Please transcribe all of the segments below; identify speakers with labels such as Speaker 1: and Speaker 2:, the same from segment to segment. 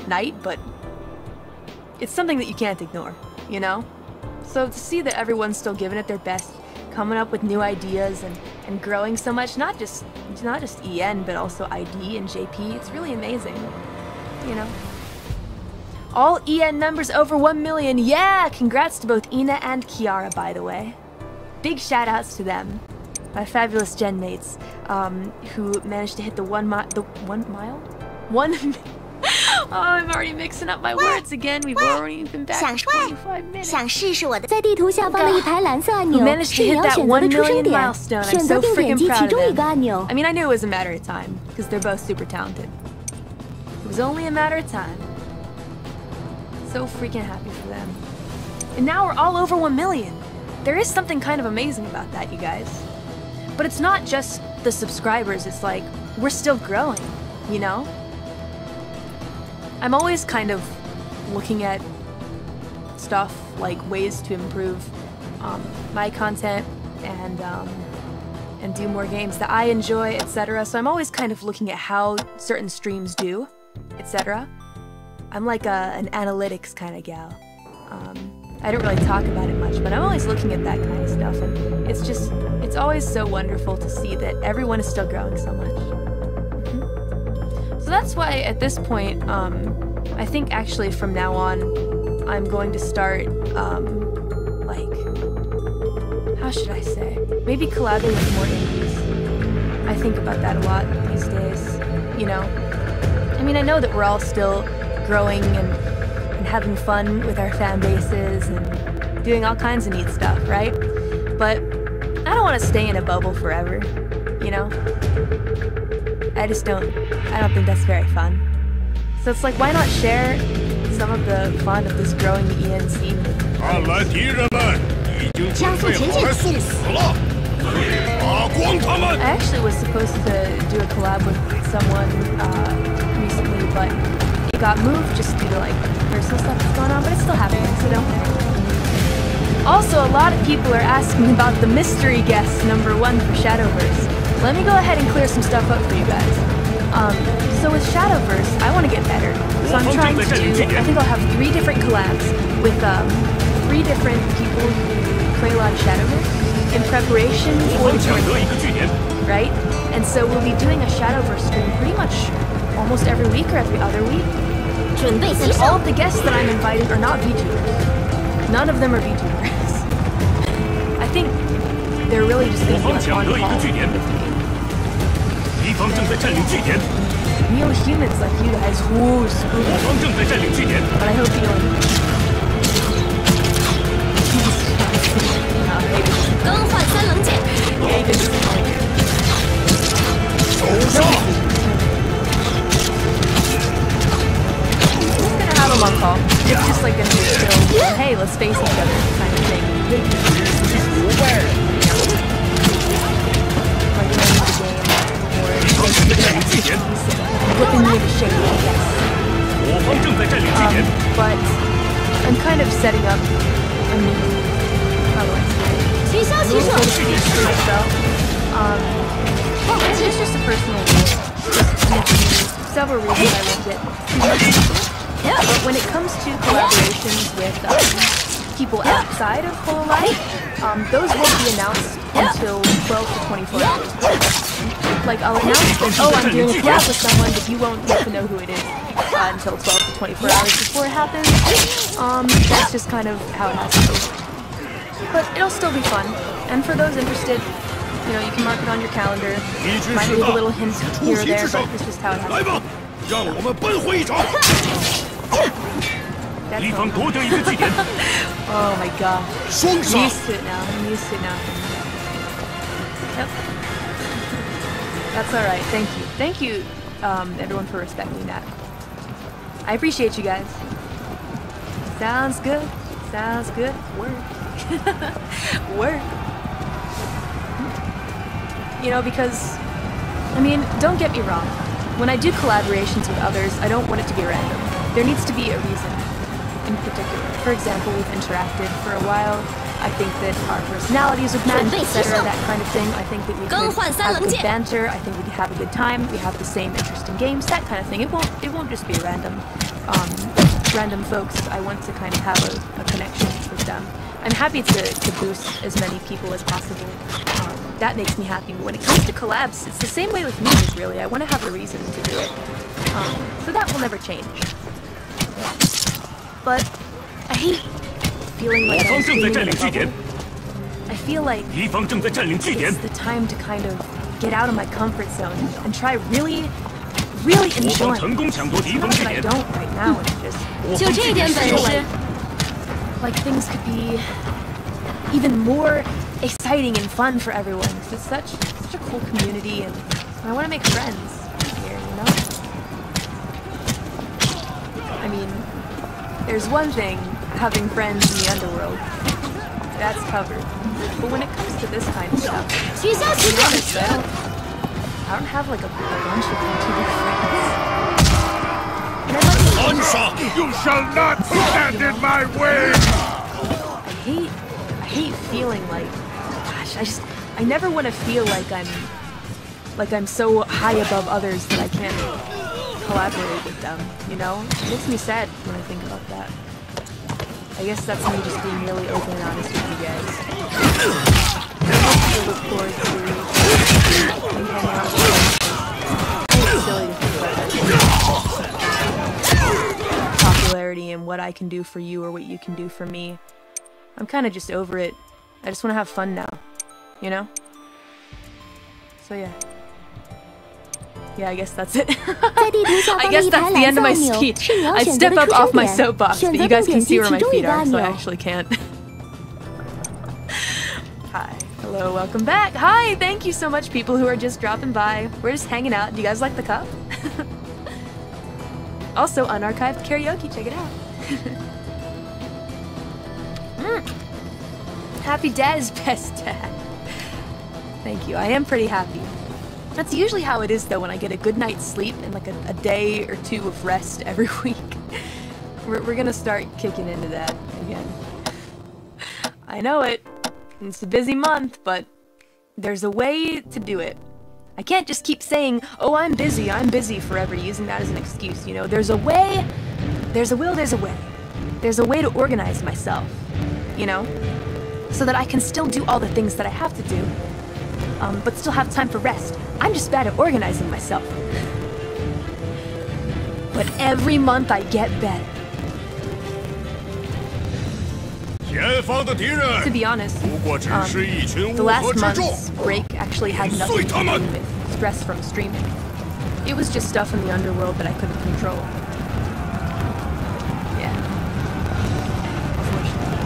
Speaker 1: night, but it's something that you can't ignore, you know? So to see that everyone's still giving it their best, coming up with new ideas and growing so much, not just EN, but also ID and JP, it's really amazing, you know? All EN members over 1 million, yeah! Congrats to both Ina and Kiara, by the way. Big shout outs to them. My fabulous gen mates, who managed to hit the 1 mile? Oh, I'm already mixing up my words again. We've already been back for 25 minutes. Who managed to hit that 1 million milestone. I'm so freaking proud of them. I mean, I knew it was a matter of time, because they're both super talented. It was only a matter of time. So freaking happy for them. And now we're all over 1 million. There is something kind of amazing about that, you guys. But it's not just the subscribers, it's like, we're still growing, you know? I'm always kind of looking at stuff like ways to improve my content and do more games that I enjoy, etc. So I'm always kind of looking at how certain streams do, etc. I'm like an analytics kind of gal. I don't really talk about it much, but I'm always looking at that kind of stuff, and it's always so wonderful to see that everyone is still growing so much. So that's why at this point, I think actually from now on, I'm going to start, like, how should I say? Maybe collabing with more indies. I think about that a lot these days, you know? I mean, I know that we're all still growing and having fun with our fan bases and doing all kinds of neat stuff, right? But I don't want to stay in a bubble forever, you know? I don't think that's very fun. So it's like, why not share some of the fun of this growing EN scene? I actually was supposed to do a collab with someone recently, but it got moved just due to like personal stuff that's going on, but it's still happening, so don't worry. Also, a lot of people are asking about the mystery guest #1 for Shadowverse. Let me go ahead and clear some stuff up for you guys. So with Shadowverse, I want to get better. So I'm trying to do, I think I'll have 3 different collabs with 3 different people who play a lot of Shadowverse in preparation for the tournament, right? And so we'll be doing a Shadowverse stream pretty much almost every week or every other week. And all of the guests that I'm inviting are not VTubers. None of them are VTubers. I think they're really just thinking like on call with me. Neo-humans like you guys, whoo, spooky. But I hope you don't. Have them on call. It's just like gonna be still, hey, let's face each other kind of thing. Like, whipping me into shape, I guess. But I'm kind of setting up a new, how do I say it? A little solution for myself. It's just a personal rule. Several reasons I won't get too much into it. But when it comes to collaborations with people outside of Hololive, those won't be announced until 12 to 24 hours. Like, I'll announce that, oh, I'm doing a collab with someone, but you won't get to know who it is until 12 to 24 hours before it happens. That's just kind of how it has to be. But it'll still be fun. And for those interested, you know, you can mark it on your calendar. Might leave a little hint here or there, but it's just how it has to be. Oh my god. I'm used to it now. I'm used to it now. Yep. That's alright. Thank you. Thank you, everyone, for respecting that. I appreciate you guys. Sounds good. Sounds good. Work. Work. You know, because, I mean, don't get me wrong. When I do collaborations with others, I don't want it to be random. There needs to be a reason in particular. For example, we've interacted for a while. I think that our personalities would match, etc., that kind of thing. I think that we could have good banter. I think we could have a good time. We have the same interest in games, that kind of thing. It won't just be random. random folks, I want to kind of have a connection with them. I'm happy to boost as many people as possible. That makes me happy. But when it comes to collabs, it's the same way with music, really. I want to have a reason to do it. So that will never change. But I hate feeling like I'm in a bubble. I feel like it's the time to kind of get out of my comfort zone and try really enjoying it. It's not that I don't right now, it's just like things could be even more exciting and fun for everyone. It's such a cool community, and I want to make friends here, you know? I mean, there's one thing, having friends in the underworld. That's covered. But when it comes to this kind of stuff, to be honest, I don't have like a bunch of YouTuber friends.
Speaker 2: You shall not stand in my way!
Speaker 1: I hate feeling like, gosh, I never want to feel like I'm so high above others that I can't collaborate with them, you know? It makes me sad when I think about that. I guess that's me just being really open and honest with you guys. I hope you look forward to hanging out with you. It's silly to think about that. Popularity and what I can do for you or what you can do for me. I'm kind of just over it. I just want to have fun now, you know? So yeah. Yeah, I guess that's it. I guess that's the end of my speech. I'd step up off my soapbox, but you guys can see where my feet are, so I actually can't. Hi. Hello, welcome back. Hi, thank you so much, people who are just dropping by. We're just hanging out. Do you guys like the cup? Also, unarchived karaoke, check it out. Happy dad is best dad. Thank you, I am pretty happy. That's usually how it is, though, when I get a good night's sleep and like a day or two of rest every week. We're gonna start kicking into that again. I know it. It's a busy month, but there's a way to do it. I can't just keep saying, oh, I'm busy forever, using that as an excuse, you know? There's a way, there's a will, there's a way. There's a way to organize myself, you know? So that I can still do all the things that I have to do, but still have time for rest. I'm just bad at organizing myself. But every month I get better. To be honest, the last month's break actually had nothing to do with stress from streaming. It was just stuff in the underworld that I couldn't control. Yeah. Unfortunately.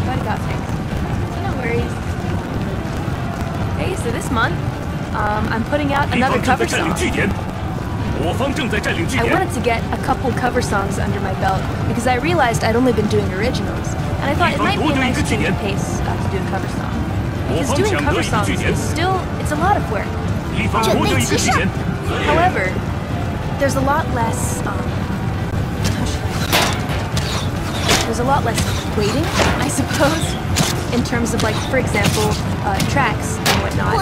Speaker 1: But I got things. So no worries. Hey, so this month, I'm putting out another cover song. I wanted to get a couple cover songs under my belt because I realized I'd only been doing originals, and I thought it might be a nice change of pace to do a cover song. Because doing cover songs is still, it's a lot of work. However, there's a lot less, there's a lot less waiting, I suppose, in terms of, like, for example, tracks and whatnot.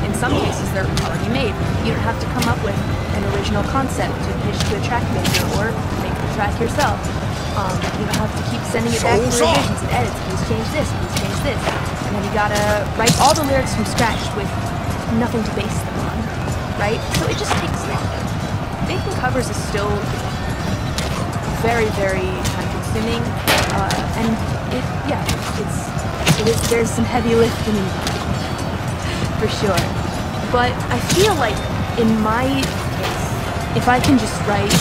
Speaker 1: In some cases, they're already made. You don't have to come up with an original concept to pitch to a track maker or make the track yourself. You don't have to keep sending it back for revisions and edits. Please change this, please change this. And then you gotta write all the lyrics from scratch with nothing to base them on, right? So it just takes longer. Making covers is still very, very time-consuming, and there's some heavy lifting involved, for sure. But I feel like in my case, if I can just write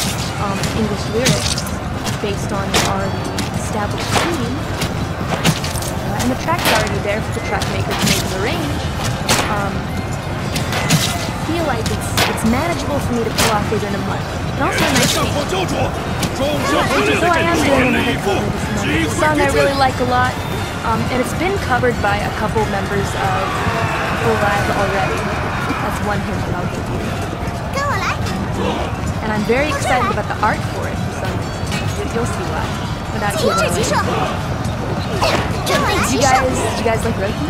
Speaker 1: English lyrics based on an already established theme, and the track's already there for the track maker to make and arrange, I feel like it's manageable for me to pull off within a month. And also a nice thing. So I am doing another cover this month. It's a song I really like a lot, and it's been covered by a couple members of Full Live already. That's one hint that I'll give you. And I'm very excited about the art for it for some reason. You'll see why. Without giving away. Did you guys like Roki?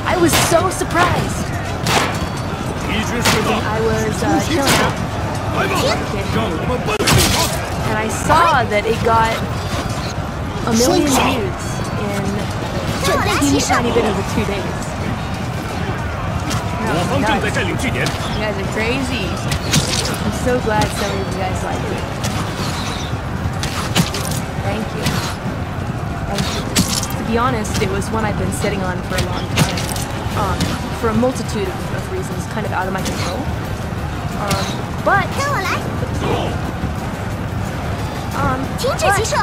Speaker 1: I was so surprised. I was chilling out. I saw that it got a million views in a teeny tiny bit over 2 days. Oh, nice. You guys are crazy. I'm so glad so many of you guys like it. Thank you. Thank you. To be honest, it was one I've been sitting on for a long time. For a multitude of reasons, kind of out of my control. But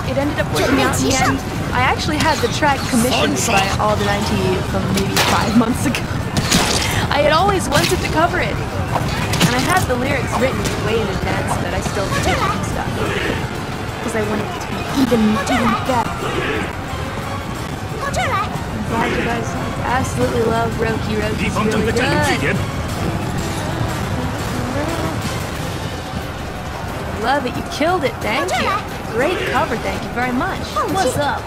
Speaker 1: it ended up working out in the end. I actually had the track commissioned by All the 90 from maybe 5 months ago. I had always wanted to cover it, and I had the lyrics written way in advance, but I still did some stuff because I wanted it to be even better. I'm glad you guys absolutely love Roki. Roki's really good. Love it, you killed it, thank you. Great cover, thank you very much. What's up,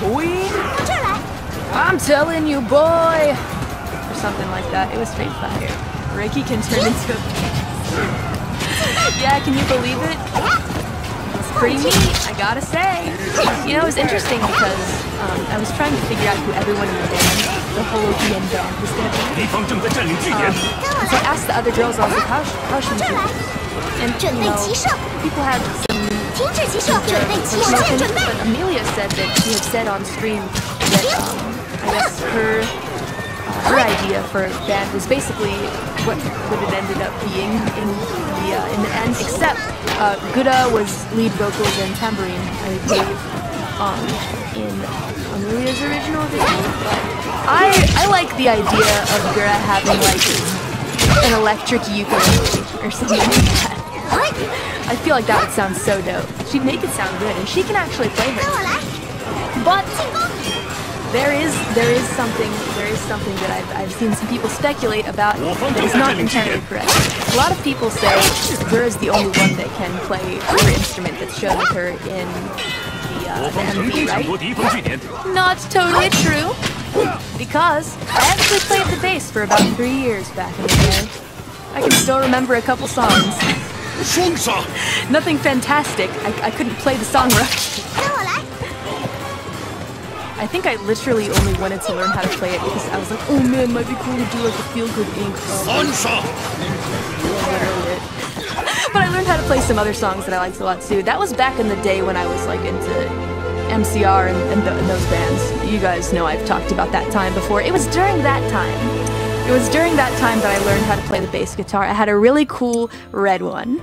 Speaker 1: boy? I'm telling you, boy. Or something like that. It was straight fire. Ricky can turn into a yeah, can you believe it? It's pretty neat, I gotta say. You know, it was interesting because I was trying to figure out who everyone in the band, the whole OPN band, was gonna be. So I asked the other girls, I was like, how should we do this? And, you know, people had some but Amelia said that she had said on stream that, I guess her idea for a band was basically what it ended up being in the end, except Guda was lead vocals and tambourine, I believe, in Amelia's original video. But I like the idea of Gura having like an electric ukulele or something like that. I feel like that would sound so dope. She'd make it sound good, and she can actually play her. But there is something that I've seen some people speculate about that is not entirely correct. A lot of people say Gura is the only one that can play her instrument that's shown with her in the MV, right? Not totally true, because I actually played the bass for about 3 years back in the day. I can still remember a couple songs. Nothing fantastic. I couldn't play the song right. I think I literally only wanted to learn how to play it because I was like, oh man, it might be cool to do like a feel-good ink song. But I learned how to play some other songs that I liked a lot too. That was back in the day when I was like into MCR and those bands. You guys know I've talked about that time before. It was during that time. It was during that time that I learned how to play the bass guitar. I had a really cool red one.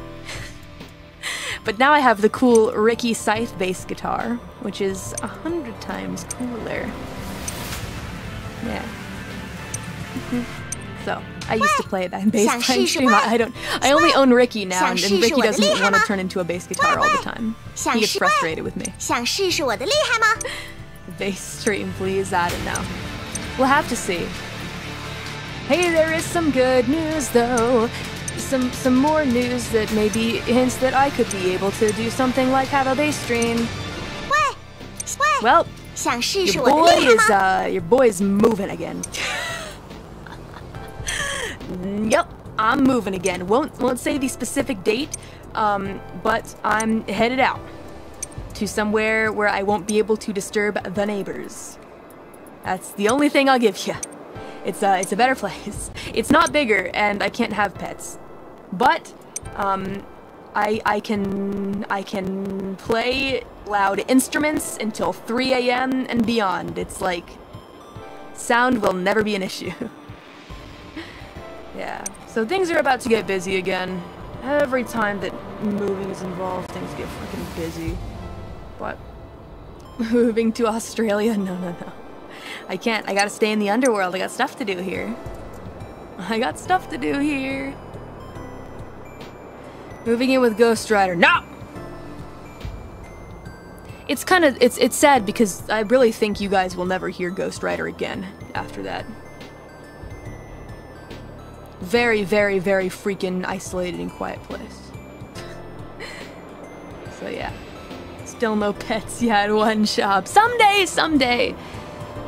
Speaker 1: But now I have the cool Ricky Scythe bass guitar, which is 100 times cooler. Yeah. So, I used to play that in bass playing stream. I only own Ricky now, and Ricky doesn't want to turn into a bass guitar all the time. He gets frustrated with me. Bass stream, please? I don't know. We'll have to see. Hey, there is some good news though. Some more news that maybe hints that I could be able to do something like have a bass stream. Well, your boy is moving again. Yep, I'm moving again. Won't say the specific date, but I'm headed out to somewhere where I won't be able to disturb the neighbors. That's the only thing I'll give you. It's a better place. It's not bigger, and I can't have pets. But I can play loud instruments until 3 AM and beyond. It's like sound will never be an issue. Yeah. So things are about to get busy again. Every time that moving is involved, things get freaking busy. But moving to Australia? No. I can't. I gotta stay in the underworld. I got stuff to do here. Moving in with Ghost Rider. No! It's kind of... It's sad because I really think you guys will never hear Ghost Rider again after that. Very, very, very freaking isolated and quiet place. So yeah. Still no pets yet, one shop. Someday!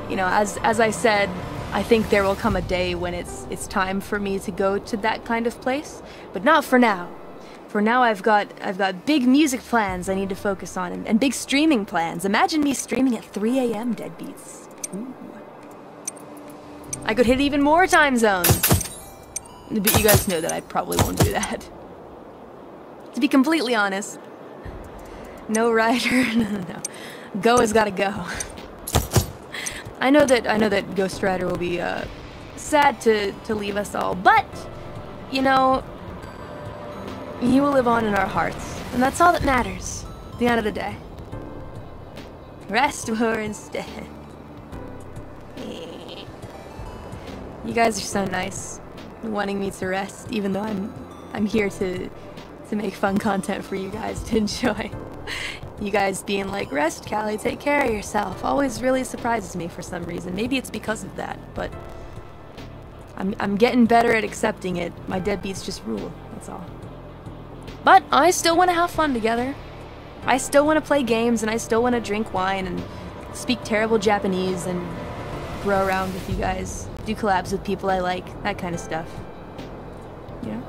Speaker 1: You know, as I said, I think there will come a day when it's time for me to go to that kind of place, but not for now. For now, I've got big music plans I need to focus on, and big streaming plans. Imagine me streaming at 3 a.m. deadbeats. Ooh. I could hit even more time zones. But you guys know that I probably won't do that. To be completely honest. No rider, no. Go has gotta go. I know that Ghost Rider will be sad to leave us all, but you know, he will live on in our hearts, and that's all that matters at the end of the day. Rest more instead. You guys are so nice, wanting me to rest, even though I'm here to make fun content for you guys to enjoy. You guys being like, rest, Callie, take care of yourself, always really surprises me for some reason. Maybe it's because of that, but I'm getting better at accepting it. My deadbeats just rule, that's all. But I still want to have fun together. I still want to play games, and I still want to drink wine and speak terrible Japanese and bro around with you guys. Do collabs with people I like, that kind of stuff. You know?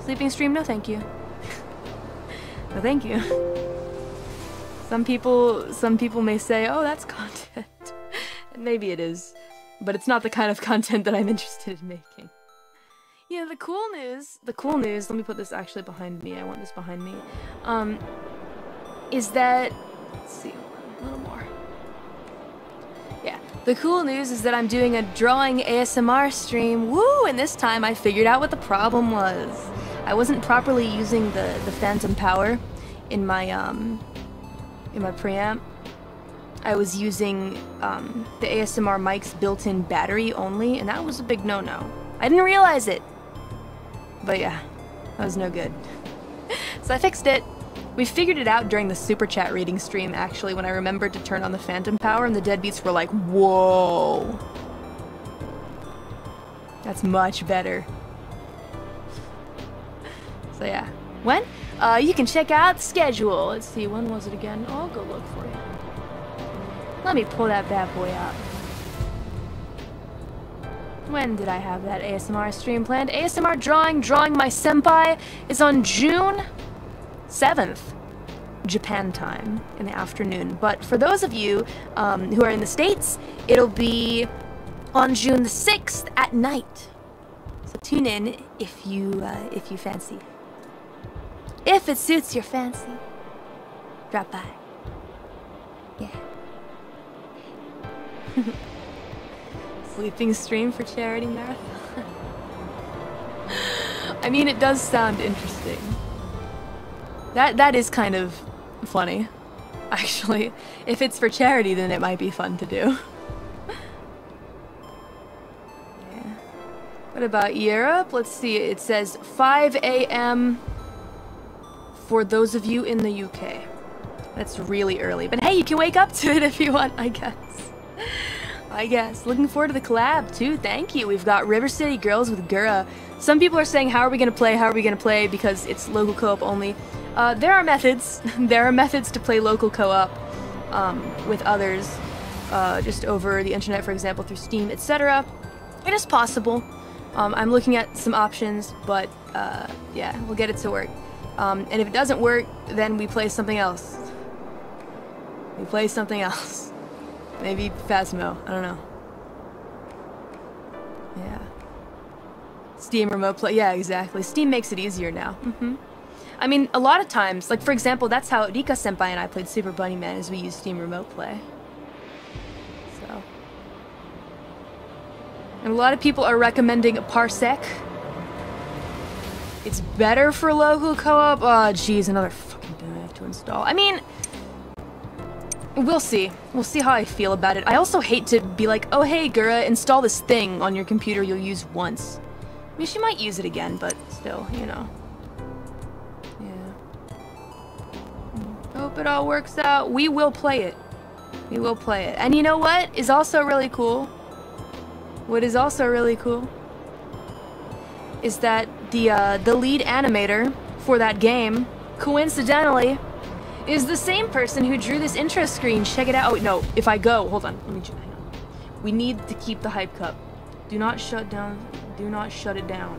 Speaker 1: Sleeping stream? No thank you. No thank you. Some people may say, oh, that's content. And maybe it is. But it's not the kind of content that I'm interested in making. Yeah, the cool news, let me put this actually behind me, I want this behind me, is that, let's see, a little more. Yeah, the cool news is that I'm doing a drawing ASMR stream, woo, and this time I figured out what the problem was. I wasn't properly using the phantom power in my preamp. I was using the ASMR mic's built-in battery only, and that was a big no-no. I didn't realize it. But yeah, that was no good. So I fixed it. We figured it out during the super chat reading stream, actually, when I remembered to turn on the phantom power, and the deadbeats were like, whoa. That's much better. So yeah. When? You can check out the schedule. Let's see, when was it again? Oh, I'll go look for you. Let me pull that bad boy out. When did I have that ASMR stream planned? ASMR drawing my senpai is on June 7th, Japan time, in the afternoon. But for those of you who are in the States, it'll be on June the 6th at night. So tune in if you fancy. If it suits your fancy, drop by. Yeah. Sleeping stream for charity marathon. I mean, it does sound interesting. That is kind of funny, actually. If it's for charity, then it might be fun to do. Yeah. What about Europe? Let's see. It says 5 a.m. for those of you in the UK. That's really early, but hey, you can wake up to it if you want, I guess. I guess. Looking forward to the collab, too. Thank you. We've got River City Girls with Gura. Some people are saying, how are we going to play? How are we going to play? Because it's local co-op only. There are methods. There are methods to play local co-op with others, just over the internet, for example, through Steam, etc. It is possible. I'm looking at some options, but yeah, we'll get it to work. And if it doesn't work, then we play something else. We play something else. Maybe Phasmo, I don't know. Yeah. Steam remote play, yeah, exactly. Steam makes it easier now. I mean, a lot of times, like for example, that's how Rika Senpai and I played Super Bunny Man, is we used Steam remote play. So. And a lot of people are recommending Parsec. It's better for local co-op. Oh, jeez, another fucking thing I have to install. I mean, we'll see. We'll see how I feel about it. I also hate to be like, oh hey, Gura, install this thing on your computer you'll use once. I mean, she might use it again, but still, you know. Yeah. Hope it all works out. We will play it. We will play it. And you know what is also really cool? What is also really cool is that the lead animator for that game, coincidentally, is the same person who drew this intro screen. Check it out. Oh, wait, no. If I go, hold on. Let me hang on. We need to keep the hype cup. Do not shut down. Do not shut it down.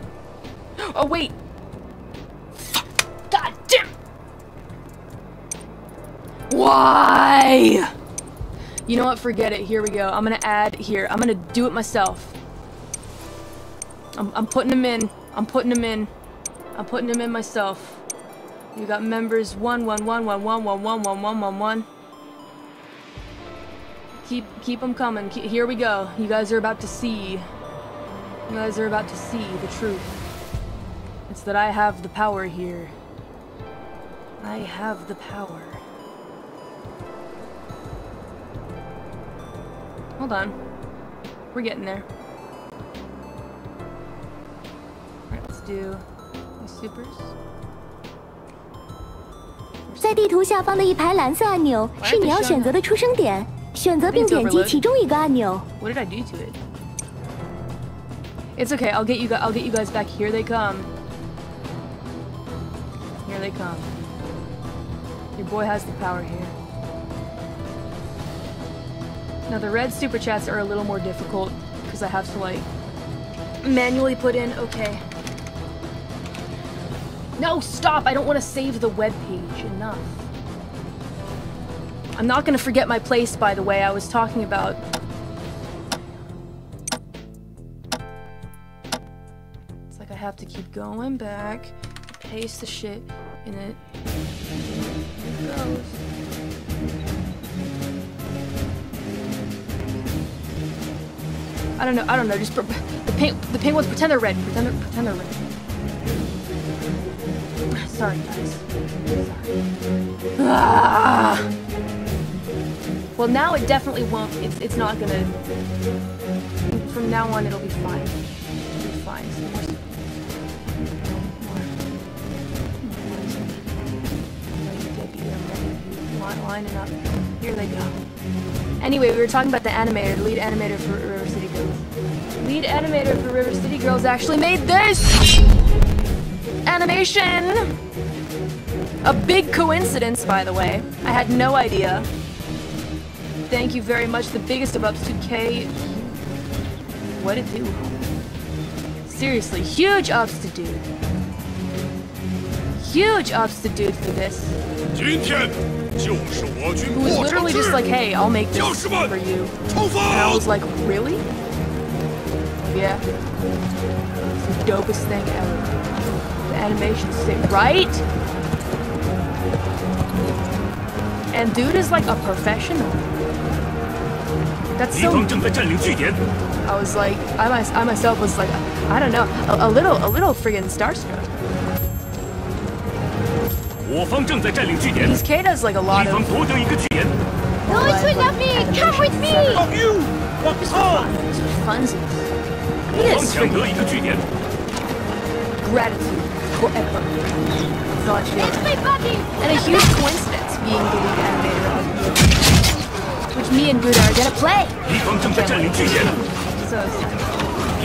Speaker 1: Oh, wait. God Why? You know what? Forget it. Here we go. I'm gonna add here. I'm gonna do it myself. I'm putting them in. I'm putting them in. I'm putting them in myself. You got members 11111111111. Keep them coming. Here we go. You guys are about to see. You guys are about to see the truth. It's that I have the power here. I have the power. Hold on. We're getting there. Alright, let's do the supers.
Speaker 3: 在地图下方的一排蓝色按钮是你要选择的出生点，选择并点击其中一个按钮。
Speaker 1: What did I do to it? It's okay. I'll get you guys back. Here they come. Here they come. Your boy has the power here. Now the red super chats are a little more difficult because I have to like manually put in. Okay. No, stop! I don't want to save the web page. Enough. I'm not gonna forget my place, by the way. I was talking about. It's like I have to keep going back, paste the shit in it. Here it goes. I don't know. Just the pink ones. Pretend they're red. Pretend they're red. Sorry, guys. Sorry. Ah! Well, now it definitely won't. It's not gonna. From now on, it'll be fine. It'll be fine. Lining up. Here they go. Anyway, we were talking about the animator, the lead animator for River City Girls. Lead animator for River City Girls actually made this animation. A big coincidence, by the way. I had no idea. Thank you very much. The biggest of ups to K. What it do? Seriously, huge ups to Dude. Huge ups to Dude for this. Who was literally just like, hey, I'll make this for you. And I was like, really? Yeah. It's the dopest thing ever. The animation's sick, right? And Dude is like a professional. That's so. I was like, I myself was like, I don't know, a little friggin' starstruck. Because K does like a lot of.
Speaker 3: No, it's with me. Come with me.
Speaker 2: Stop you! What's wrong?
Speaker 1: Funsies. He is friggin' gratitude forever. That's all I feel. And a huge coincidence being the lead animator of the which me and Buddha are gonna play. So excited. I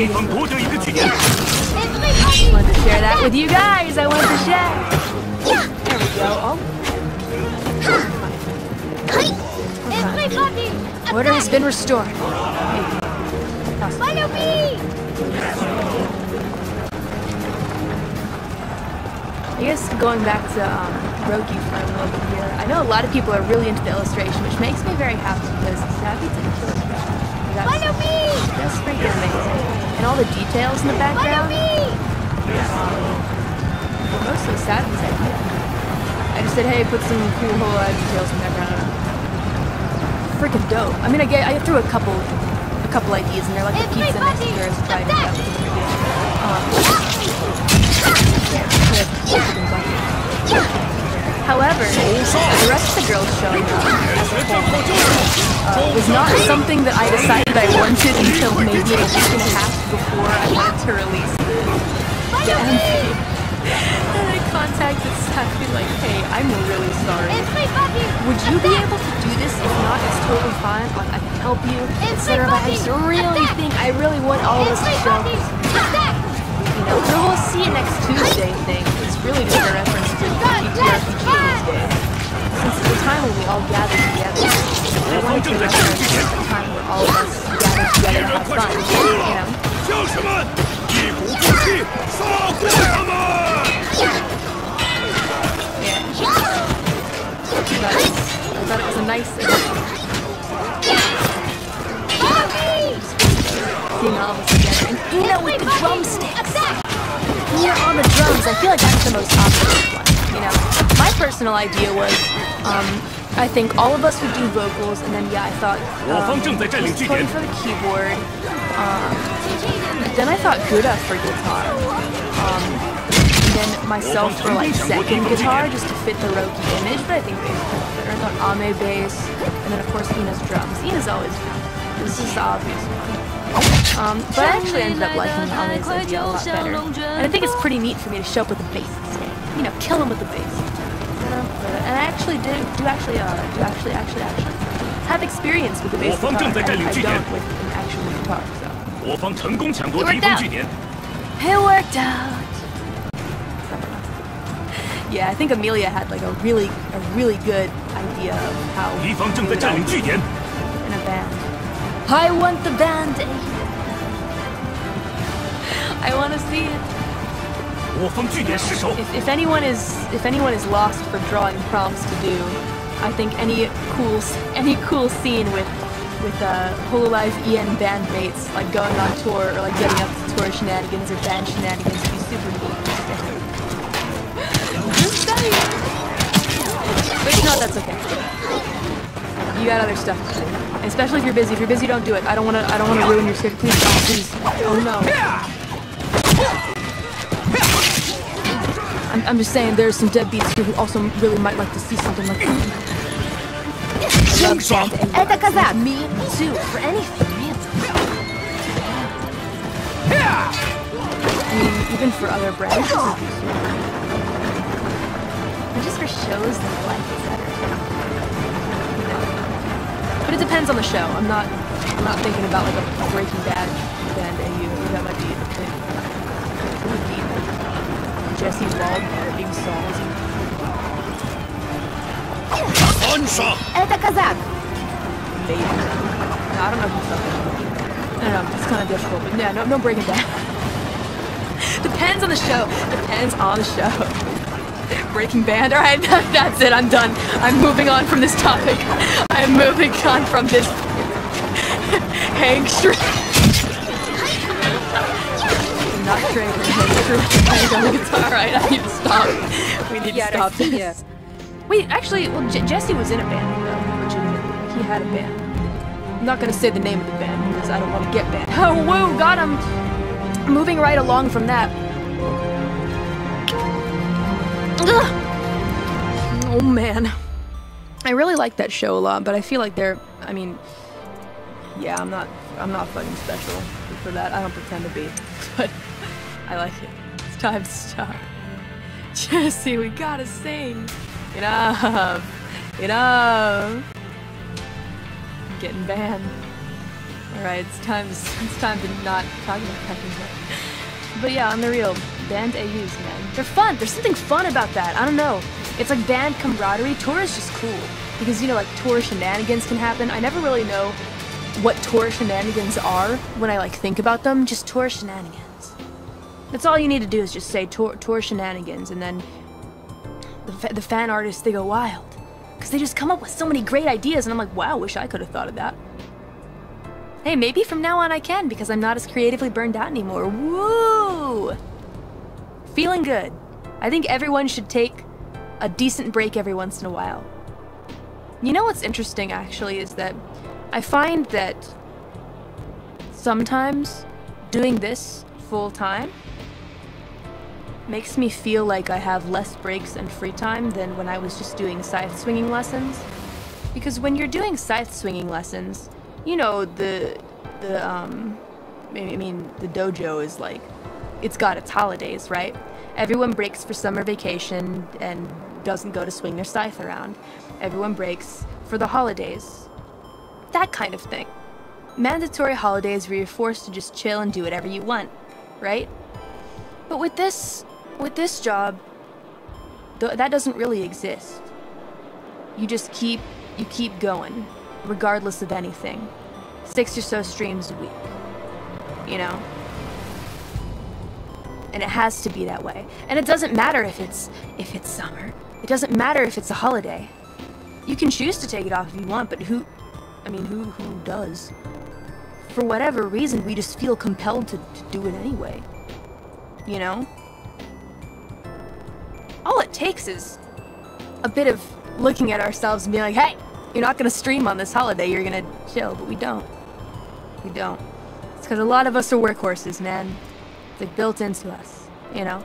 Speaker 1: wanted to share that with you guys. I wanted to share. There we go. Oh. Order has been restored.
Speaker 3: Follow me.
Speaker 1: I guess going back to Roki for a little bit here, I know a lot of people are really into the illustration, which makes me very happy because Savvy did kill it.
Speaker 3: Follow me!
Speaker 1: That's freaking amazing. And all the details in the background. Mostly Savvy's idea. I just said, hey, put some cool details in the background. Freaking dope. I mean, I threw a couple ideas in there, like the pizza next to yours. However, the rest of the girls showing up as a whole was not something that I decided I wanted until maybe a week and a half before I wanted to release the MP. And I contacted Safi like, hey, I'm really sorry. Would you be able to do this? If not, it's totally fine. Like, I can help you, etc. But I just really want all of us to show. You know, the whole see you next Tuesday thing is really just a reference to TTRPG Tuesday. Since it's the time when we all gather together, I wanted to reference the time where all of us gather together and have fun, you know? Yeah. But nice addition. Seeing all of us together. And Ina with the drumsticks! Ina on the drums, I feel like that's the most obvious one, you know? My personal idea was, I think all of us would do vocals, and then yeah, I thought just Tony for the keyboard. Then I thought Guda for guitar. And then myself for like second guitar, just to fit the Roki image. But I think bass was better. I thought Ame bass, and then of course Ina's drums. Ina's always drums. This is the obvious one. But I actually ended up liking Ame's idea a lot better. And I think it's pretty neat for me to show up with the bass instead. You know, kill him with the bass. And I actually do actually have experience with the bass guitar, and I don't with an actual guitar, so. It worked out! Yeah, I think Amelia had like a really good idea of how in a band. I want the band! I want to see it. If anyone is lost for drawing prompts to do, I think any cool scene with Hololive EN bandmates like going on tour or like getting up to tour shenanigans or band shenanigans would be super neat. Just saying. But if not, that's okay. You got other stuff to do. And especially if you're busy. If you're busy, don't do it. I don't wanna ruin your schedule. Please don't, please. Oh no. I'm just saying there's some deadbeats here who also really might like to see something like that.
Speaker 3: Это казак.
Speaker 1: Me too, for anything, man. I mean, even for other brands. But just for shows that I like, etc. You know. But it depends on the show. I'm not thinking about like a Breaking Bad band AU. That might be the thing. It would be Jesse Bald being songs.
Speaker 3: Это казак.
Speaker 1: Maybe. No, I don't know if it's something. I don't know, it's kind of difficult, but yeah, no Breaking Bad. Depends on the show. Depends on the show. Breaking Bad. Alright, that's it, I'm done. I'm moving on from this topic. I'm moving on from this Hank Shrimp. Not training Hank on the guitar. Alright, I need to stop. We need to stop this. Wait, actually, well, Jesse was in a band, though, legitimately. He had a band. I'm not gonna say the name of the band, because I don't want to get banned. Oh, whoa, God, I'm moving right along from that. Ugh. Oh, man. I really like that show a lot, but I feel like I mean, yeah, I'm not fucking special for that. I don't pretend to be, but I like it. It's time to stop. Jesse, we gotta sing. Enough! Enough! I'm getting banned. Alright, it's time to not talk about that anymore. But yeah, on the real, band AUs, man. They're fun! There's something fun about that. I don't know. It's like band camaraderie. Tour is just cool. Because, you know, like, tour shenanigans can happen. I never really know what tour shenanigans are when I, like, think about them. Just tour shenanigans. That's all you need to do is just say tour shenanigans, and then the fan artists, they go wild. Because they just come up with so many great ideas, and I'm like, wow, wish I could have thought of that. Hey, maybe from now on I can, because I'm not as creatively burned out anymore. Woo! Feeling good. I think everyone should take a decent break every once in a while. You know what's interesting, actually, is that I find that sometimes doing this full-time makes me feel like I have less breaks and free time than when I was just doing scythe swinging lessons. Because when you're doing scythe swinging lessons, you know, the dojo is like, it's got its holidays, right? Everyone breaks for summer vacation and doesn't go to swing their scythe around. Everyone breaks for the holidays. That kind of thing. Mandatory holidays where you're forced to just chill and do whatever you want, right? But with this job, that doesn't really exist. You just keep going, regardless of anything. 6 or so streams a week, you know? And it has to be that way. And it doesn't matter if it's summer. It doesn't matter if it's a holiday. You can choose to take it off if you want, but who does? For whatever reason, we just feel compelled to do it anyway. You know? All it takes is a bit of looking at ourselves and being like, hey, you're not gonna stream on this holiday, you're gonna chill, but we don't. We don't. It's because a lot of us are workhorses, man. It's like built into us, you know?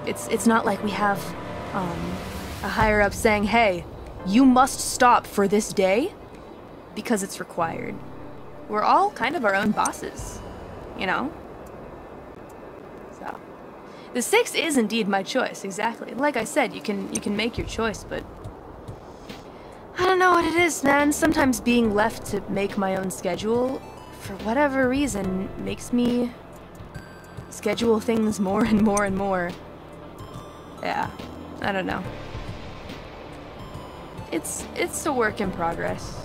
Speaker 1: It's not like we have a higher up saying, hey, you must stop for this day because it's required. We're all kind of our own bosses, you know? So the 6 is indeed my choice, exactly. Like I said, you can make your choice, but I don't know what it is, man. Sometimes being left to make my own schedule, for whatever reason, makes me schedule things more and more and more. Yeah, I don't know. It's a work in progress.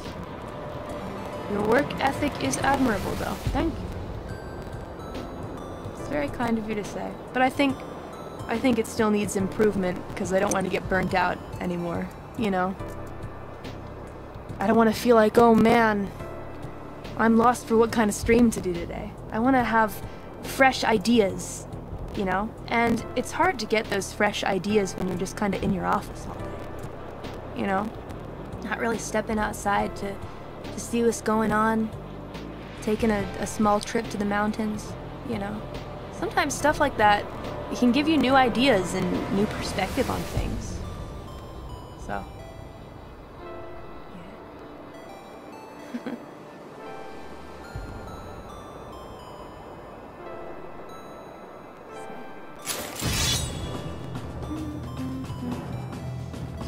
Speaker 1: Your work ethic is admirable, though. Thank you. It's very kind of you to say. But I think it still needs improvement, because I don't want to get burnt out anymore, you know? I don't want to feel like, oh man, I'm lost for what kind of stream to do today. I want to have fresh ideas, you know? And it's hard to get those fresh ideas when you're just kind of in your office all day, you know? Not really stepping outside to see what's going on, taking a small trip to the mountains, you know? Sometimes stuff like that, it can give you new ideas and new perspective on things. So, yeah.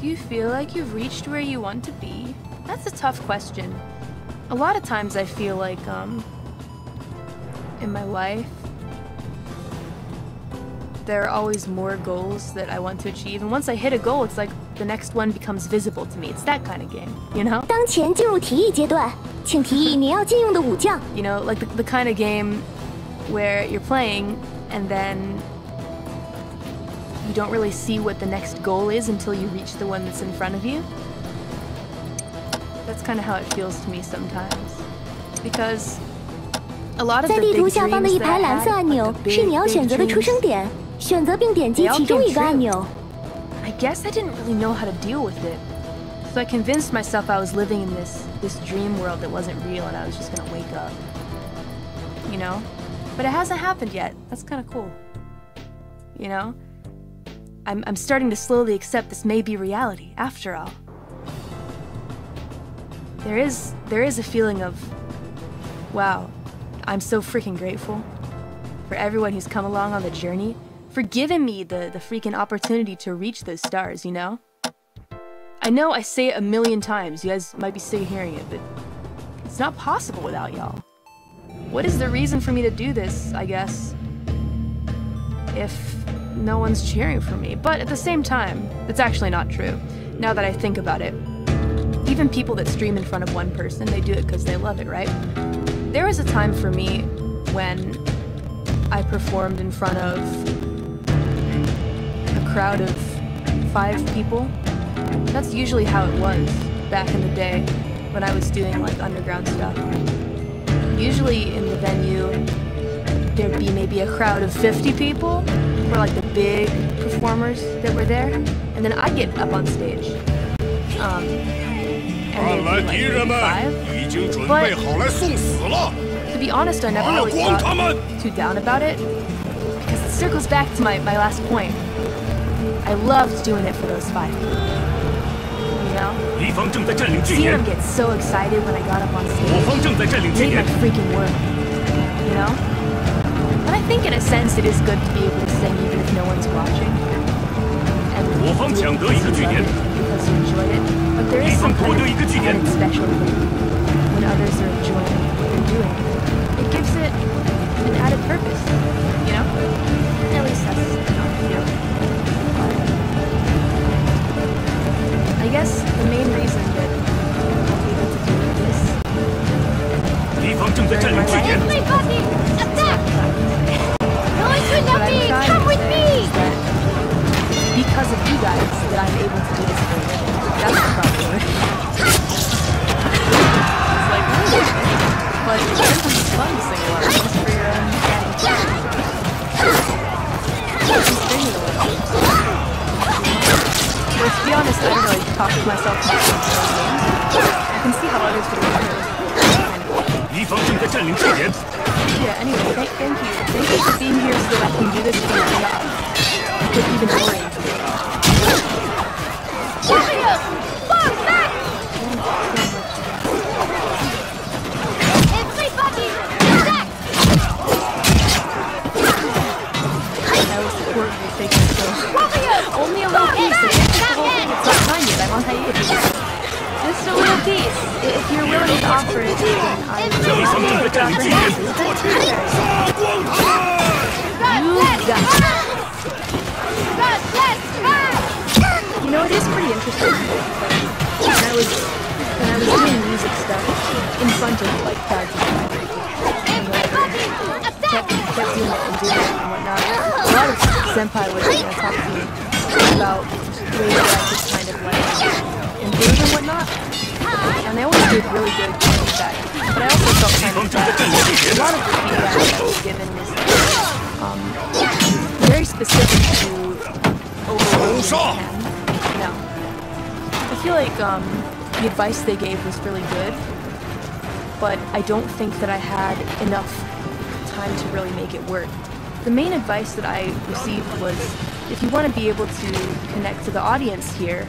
Speaker 1: Do you feel like you've reached where you want to be? That's a tough question. A lot of times I feel like, in my life, there are always more goals that I want to achieve, and once I hit a goal, it's like the next one becomes visible to me. It's that kind of game, you know?
Speaker 3: 当前进入提议阶段，请提议您要禁用的武将。
Speaker 1: You know, like the kind of game where you're playing, and then you don't really see what the next goal is until you reach the one that's in front of you. That's kind of how it feels to me sometimes. Because a lot of the
Speaker 3: 在地
Speaker 1: big
Speaker 3: 图下方的
Speaker 1: dreams
Speaker 3: 一
Speaker 1: that
Speaker 3: 排
Speaker 1: I
Speaker 3: 蓝
Speaker 1: had,
Speaker 3: 色按
Speaker 1: like
Speaker 3: 钮
Speaker 1: the
Speaker 3: 是你要
Speaker 1: big
Speaker 3: 选择的
Speaker 1: dreams,
Speaker 3: 出生点，选择并点击
Speaker 1: they all
Speaker 3: 其中
Speaker 1: came
Speaker 3: 一个按
Speaker 1: true.
Speaker 3: 钮。
Speaker 1: I guess I didn't really know how to deal with it. So I convinced myself I was living in this dream world that wasn't real and I was just gonna wake up. You know? But it hasn't happened yet. That's kind of cool. You know? I'm starting to slowly accept this may be reality, after all. There is a feeling of, wow, I'm so freaking grateful for everyone who's come along on the journey, for giving me the freaking opportunity to reach those stars, you know? I know I say it a million times, you guys might be sick of hearing it, but it's not possible without y'all. What is the reason for me to do this, I guess, if no one's cheering for me? But at the same time, that's actually not true, now that I think about it. Even people that stream in front of one person, they do it because they love it, right? There was a time for me when I performed in front of a crowd of 5 people. That's usually how it was back in the day when I was doing like underground stuff. Usually in the venue, there'd be maybe a crowd of 50 people for like the big performers that were there, and then I'd get up on stage. And there'd be like maybe 5. But to be honest, I never really got too down about it, because it circles back to my last point. I loved doing it for those 5 people. You know? Seeing them get so excited when I got up on stage made my freaking world. You know? And I think in a sense it is good to be able to sing even if no one's watching. And do it because you love it, because you enjoyed it. But there is some kind of added special thing when others are enjoying what you're doing. It gives it an added purpose, you know? At least that's how I feel. I guess the main reason that I'm able to do this during my life
Speaker 2: Everybody, attack! Going to
Speaker 1: but I'm
Speaker 2: Nabi,
Speaker 1: trying
Speaker 2: come
Speaker 1: to
Speaker 2: with
Speaker 1: say
Speaker 2: me!
Speaker 1: is that because of you guys that I'm able to do this for a living. to be honest, I don't really talk to myself much. I can see how others would do it.
Speaker 4: 敌方正在占领据点。
Speaker 1: Yeah, anyway, thank you. Thank you for being here so that I can do this for your job. Put even more into it.
Speaker 2: Warriors! Fall back! Everybody, attack!
Speaker 1: I was support your figure, so
Speaker 2: Warriors!
Speaker 1: only a little piece. It's not tiny, I'm on hiatus. Just a little piece. If you're willing to offer it, then I will
Speaker 4: 敌方正在占领据点。 杀光他！
Speaker 1: You got it.
Speaker 2: God bless!
Speaker 1: You know, it is pretty interesting. When I was doing music stuff in front of like crowds of people, kept doing it and doing it and whatnot. A lot of senpai would talk to me about ways that I could kind of like improve and whatnot. And they always did really good feedback. But I also felt kind of bad. A lot of the feedback that was given was very specific to overall hand. No. I feel like the advice they gave was really good, but I don't think that I had enough time to really make it work. The main advice that I received was, if you want to be able to connect to the audience here,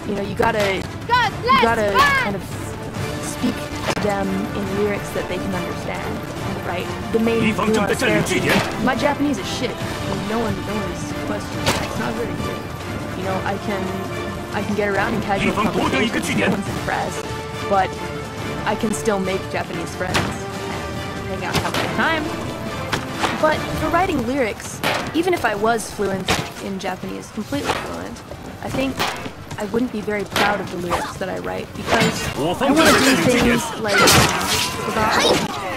Speaker 1: you know, you gotta kind of speak to them in lyrics that they can understand, right? The main nuance there. My Japanese is shit. I mean, no one is questioning that. It's not very good. You know, I can get around in casual conversations, no one's impressed, but I can still make Japanese friends and hang out, have a good time. But for writing lyrics, even if I was fluent in Japanese, completely fluent, I think I wouldn't be very proud of the lyrics that I write because I want to do things like about,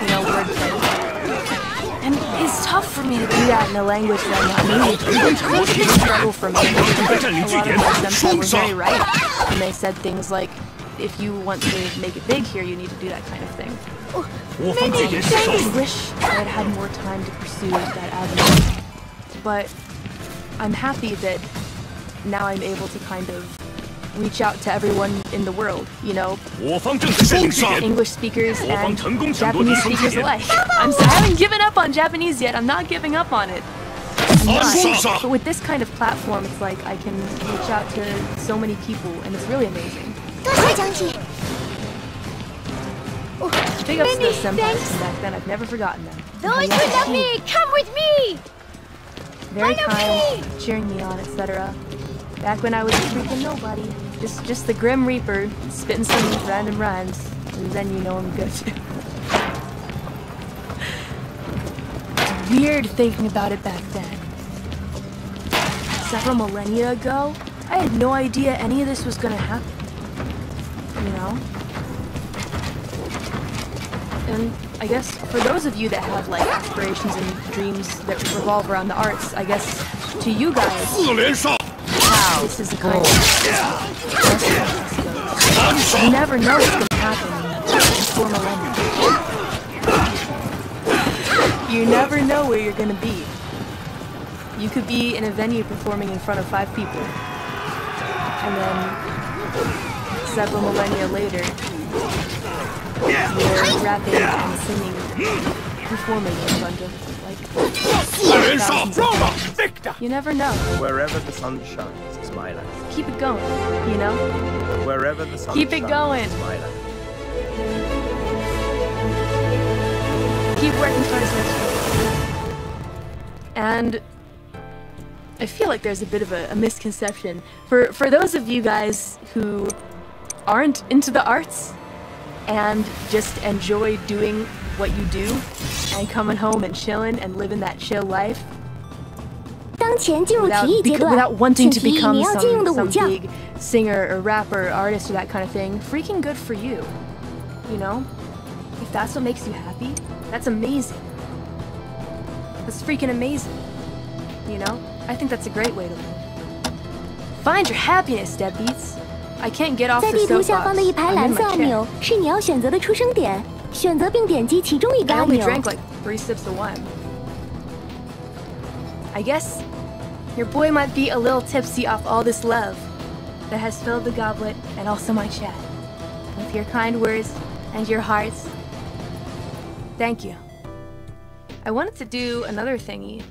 Speaker 1: you know, wordplay. And it's tough for me to do that in a language that I'm not native to. It's a big struggle for me. A lot of them were very right, and they said things like, if you want to make it big here, you need to do that kind of thing. I wish I had had more time to pursue that avenue, but I'm happy that now I'm able to kind of reach out to everyone in the world, you know, English speakers and Japanese speakers alike. I haven't given up on Japanese yet. I'm not giving up on it. I'm not. But with this kind of platform, it's like I can reach out to so many people, and it's really amazing. Big ups to those senpais from back then. I've never forgotten them.
Speaker 2: Those who love me, come with me!
Speaker 1: Very kind, cheering me on, etc. Back when I was a freaking nobody. Just the Grim Reaper, spitting some random rhymes, and then you know I'm good too. It's weird thinking about it back then. Several millennia ago, I had no idea any of this was gonna happen. You know? And I guess for those of you that have like aspirations and dreams that revolve around the arts, I guess to you guys, wow, this is the kind of you never know what's going to happen in 4 millennia. You never know where you're going to be. You could be in a venue performing in front of 5 people, and then several millennia later, you're rapping and singing, performing in front of like thousands of people. You never know.
Speaker 5: Wherever the sun shines is my land.
Speaker 1: Keep it going, you know?
Speaker 5: Wherever the sun
Speaker 1: Keep it going.
Speaker 5: shines is my land.
Speaker 1: Keep working towards this. And I feel like there's a bit of a misconception. For those of you guys who aren't into the arts and just enjoy doing what you do and coming home and chilling and living that chill life without wanting to become some big singer or rapper or artist or that kind of thing, freaking good for you. You know? If that's what makes you happy, that's amazing. That's freaking amazing. You know? I think that's a great way to live. Find your happiness, deadbeats. I can't get off
Speaker 3: 在
Speaker 1: the
Speaker 3: 地图
Speaker 1: soapbox.
Speaker 3: 下方的一排
Speaker 1: I'm in
Speaker 3: 蓝色
Speaker 1: my
Speaker 3: 按
Speaker 1: chair.
Speaker 3: 钮是你要选择的出生点，选择并点击其中一个
Speaker 1: I
Speaker 3: 按
Speaker 1: only
Speaker 3: 钮。
Speaker 1: drank like 3 sips of wine. I guess your boy might be a little tipsy off all this love. that has filled the goblet and also my chat with your kind words and your hearts. Thank you. I wanted to do another thingy.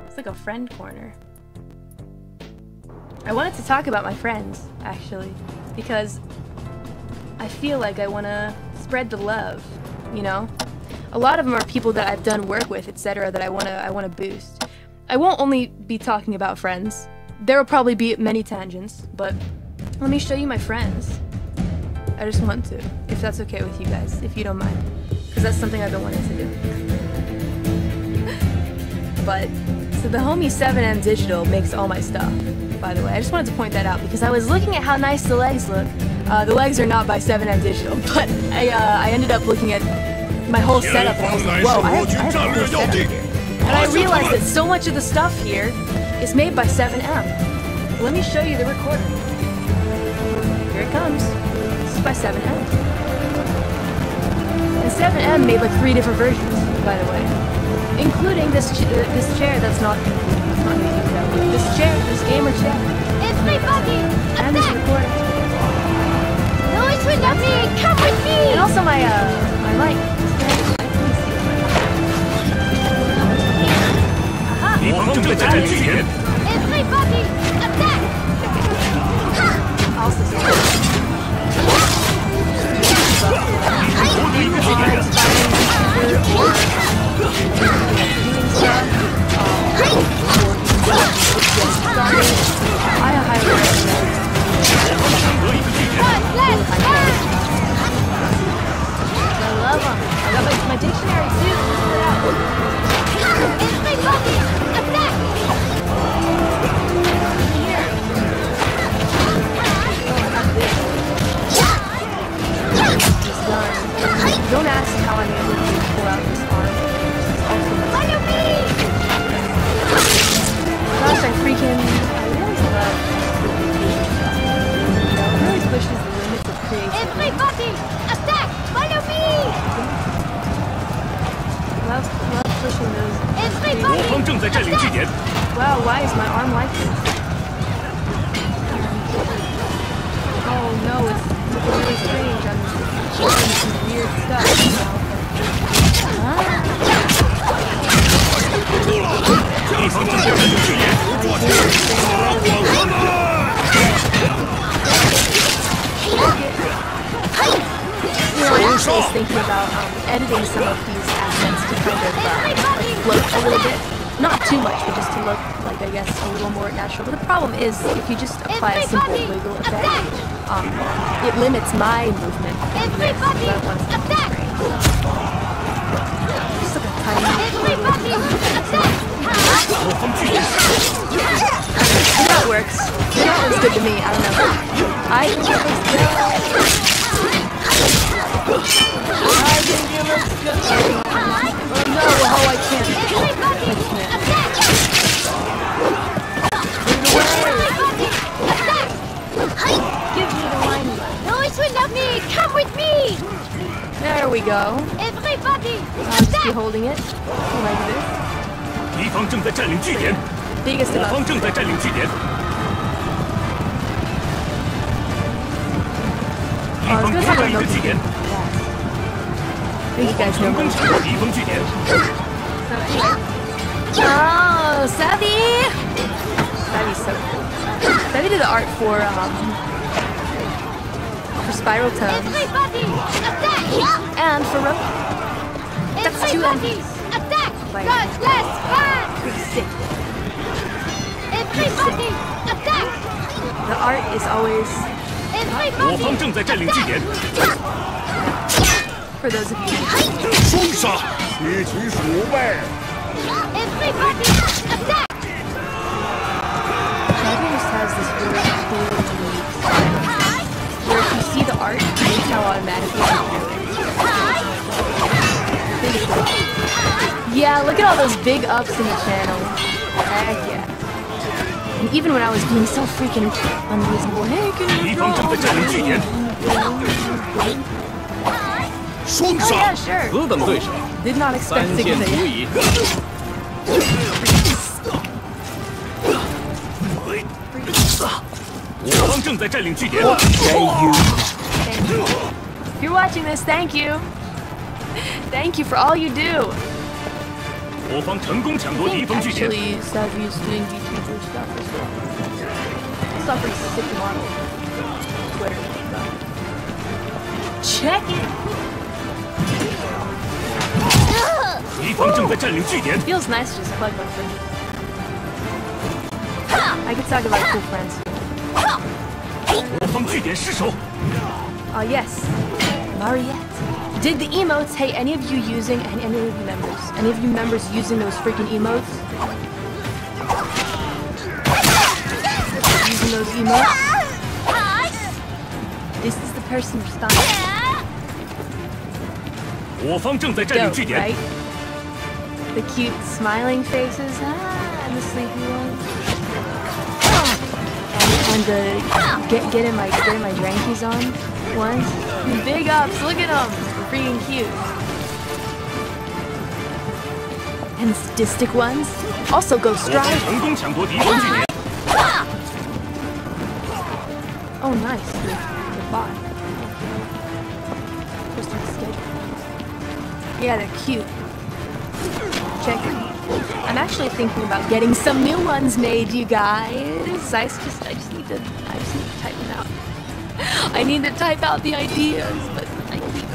Speaker 1: It's like a friend corner. I wanted to talk about my friends, actually, because I feel like I want to spread the love, you know? A lot of them are people that I've done work with, etc., that I want to boost. I won't only be talking about friends. There will probably be many tangents, but let me show you my friends. I just want to, if that's okay with you guys, if you don't mind, because that's something I've been wanting to do. But, so the homie 7M Digital makes all my stuff, by the way. I just wanted to point that out, because I was looking at how nice the legs look. The legs are not by 7M Digital, but I ended up looking at my whole setup and I was like, whoa, I have a cool setup here. And I realized that so much of the stuff here is made by 7M. Let me show you the recorder. Here it comes. This is by 7M. And 7M made like 3 different versions, by the way. Including this chair that's not included. This chair, this gamer chair.
Speaker 2: Everybody,
Speaker 1: and this recorder.
Speaker 2: No, it will not be. Come with me.
Speaker 1: And also my mic.
Speaker 2: Everybody, attack!
Speaker 1: Also I highly recommend. I love them. I got my dictionary too.
Speaker 2: Everybody, attack!
Speaker 1: Don't ask how I'm able to pull out this arm.
Speaker 2: Follow me!
Speaker 1: Gosh, I really love it really pushes the limits of creativity.
Speaker 2: Everybody, attack! Follow me!
Speaker 1: Love pushing those.
Speaker 2: Everybody, attack!
Speaker 1: Wow, why is my arm like this? Oh no, it's really strange. I'm doing some weird stuff. I actually was thinking about editing some of these assets to kind of like float a little bit. Not too much, but just to look like, I guess, a little more natural. But the problem is, if you just apply a simple wiggle effect, it limits my movement.
Speaker 2: Everybody, attack!
Speaker 1: Just like a tiny
Speaker 2: attack!
Speaker 1: that works. That was good to me. I don't know. I think it looks good. Oh no! Oh, I can't. Give me the line.
Speaker 2: No, it will not be. Come with me.
Speaker 1: There we go.
Speaker 2: Everybody,
Speaker 1: I'll just be holding it like this. Biggest enough. I was gonna talk about notifications. I think you guys know what Oh, Savvy! Savvy's so cool. Savvy did the art for Spiral Tones.
Speaker 2: Everybody, attack!
Speaker 1: And for Rope. That's 2
Speaker 2: Everybody,
Speaker 1: MVs.
Speaker 2: attack!
Speaker 1: Like,
Speaker 2: God bless, fun!
Speaker 1: pretty sick.
Speaker 2: Everybody, attack!
Speaker 1: The art is always,
Speaker 2: Everybody, attack!
Speaker 1: for those of you who
Speaker 4: 双杀，一起鼠辈。
Speaker 2: Everybody, attack!
Speaker 1: Savvy just has this really cool unique style, where if you see the art, you can tell automatically how to do it. Yeah, look at all those big ups in the channel. Heck yeah. And even when I was being so freaking unreasonable, hey, can you draw? Oh yeah, sure. Did not expect to get it.
Speaker 4: 我方正在占领据点。
Speaker 1: Thank you. If you're watching this, thank you. Thank you for all you do.
Speaker 4: 我方成功抢夺敌方据点。
Speaker 1: Actually, Savvy's doing VTuber stuff as well. It's not pretty sick model. Twitter. Check it.
Speaker 4: 敌方正在占领据点。
Speaker 1: Feels nice to just plug my friend. I could talk about cool friends.
Speaker 4: 我方据点失守。
Speaker 1: Oh yes, Mariette. Did the emotes? Hey, any of you using any of you members? Any of you members using those freaking emotes? Using those emotes? This is the person responding.
Speaker 4: 我方正在占领
Speaker 1: Dope,
Speaker 4: 据点。
Speaker 1: right? The cute smiling faces, and the sleepy ones. And the getting my drankies on ones. Big ups, look at them. They're freaking cute. And the sadistic ones also go
Speaker 4: 我方
Speaker 1: stride.
Speaker 4: 成功抢夺敌方据点。
Speaker 1: Oh, nice. The bot. Just on schedule. Yeah, they're cute. Check it. I'm actually thinking about getting some new ones made, you guys. I just need to type them out. I need to type out the ideas, but I keep